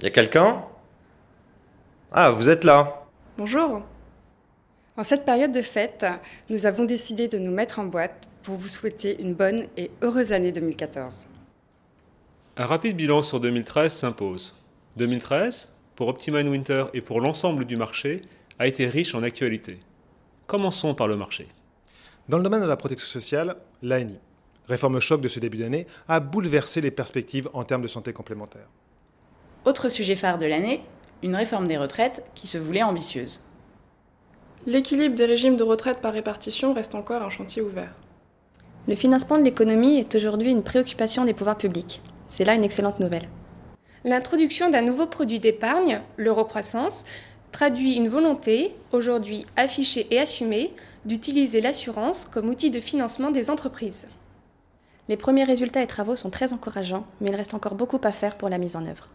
Y a quelqu'un? Ah, vous êtes là. Bonjour. En cette période de fête, nous avons décidé de nous mettre en boîte pour vous souhaiter une bonne et heureuse année 2014. Un rapide bilan sur 2013 s'impose. 2013, pour Optimine Winter et pour l'ensemble du marché, a été riche en actualités. Commençons par le marché. Dans le domaine de la protection sociale, l'ANI, réforme choc de ce début d'année, a bouleversé les perspectives en termes de santé complémentaire. Autre sujet phare de l'année, une réforme des retraites qui se voulait ambitieuse. L'équilibre des régimes de retraite par répartition reste encore un chantier ouvert. Le financement de l'économie est aujourd'hui une préoccupation des pouvoirs publics. C'est là une excellente nouvelle. L'introduction d'un nouveau produit d'épargne, l'eurocroissance, traduit une volonté, aujourd'hui affichée et assumée, d'utiliser l'assurance comme outil de financement des entreprises. Les premiers résultats et travaux sont très encourageants, mais il reste encore beaucoup à faire pour la mise en œuvre.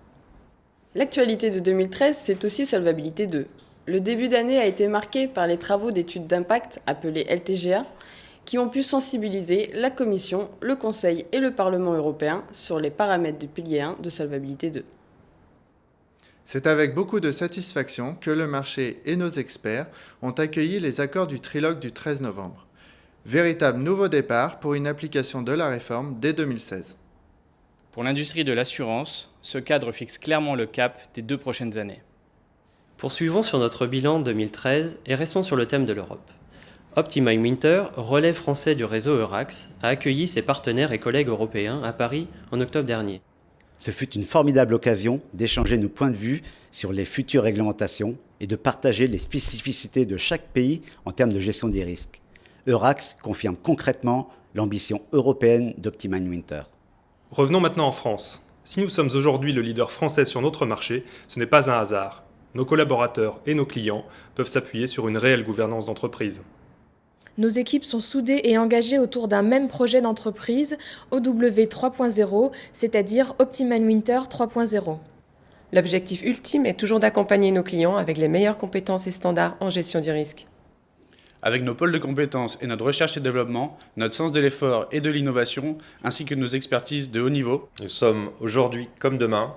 L'actualité de 2013, c'est aussi Solvabilité 2. Le début d'année a été marqué par les travaux d'études d'impact, appelés LTGA, qui ont pu sensibiliser la Commission, le Conseil et le Parlement européen sur les paramètres du pilier 1 de Solvabilité 2. C'est avec beaucoup de satisfaction que le marché et nos experts ont accueilli les accords du trilogue du 13 novembre. Véritable nouveau départ pour une application de la réforme dès 2016. Pour l'industrie de l'assurance, ce cadre fixe clairement le cap des 2 prochaines années. Poursuivons sur notre bilan 2013 et restons sur le thème de l'Europe. Optimine Winter, relais français du réseau Eurax, a accueilli ses partenaires et collègues européens à Paris en octobre dernier. Ce fut une formidable occasion d'échanger nos points de vue sur les futures réglementations et de partager les spécificités de chaque pays en termes de gestion des risques. Eurax confirme concrètement l'ambition européenne d'Optimine Winter. Revenons maintenant en France. Si nous sommes aujourd'hui le leader français sur notre marché, ce n'est pas un hasard. Nos collaborateurs et nos clients peuvent s'appuyer sur une réelle gouvernance d'entreprise. Nos équipes sont soudées et engagées autour d'un même projet d'entreprise, OW 3.0, c'est-à-dire Optimine Winter 3.0. L'objectif ultime est toujours d'accompagner nos clients avec les meilleures compétences et standards en gestion du risque. Avec nos pôles de compétences et notre recherche et développement, notre sens de l'effort et de l'innovation, ainsi que nos expertises de haut niveau, Nous sommes aujourd'hui comme demain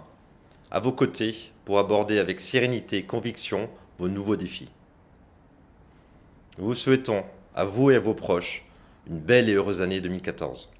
à vos côtés pour aborder avec sérénité et conviction vos nouveaux défis. Nous vous souhaitons, à vous et à vos proches, une belle et heureuse année 2014.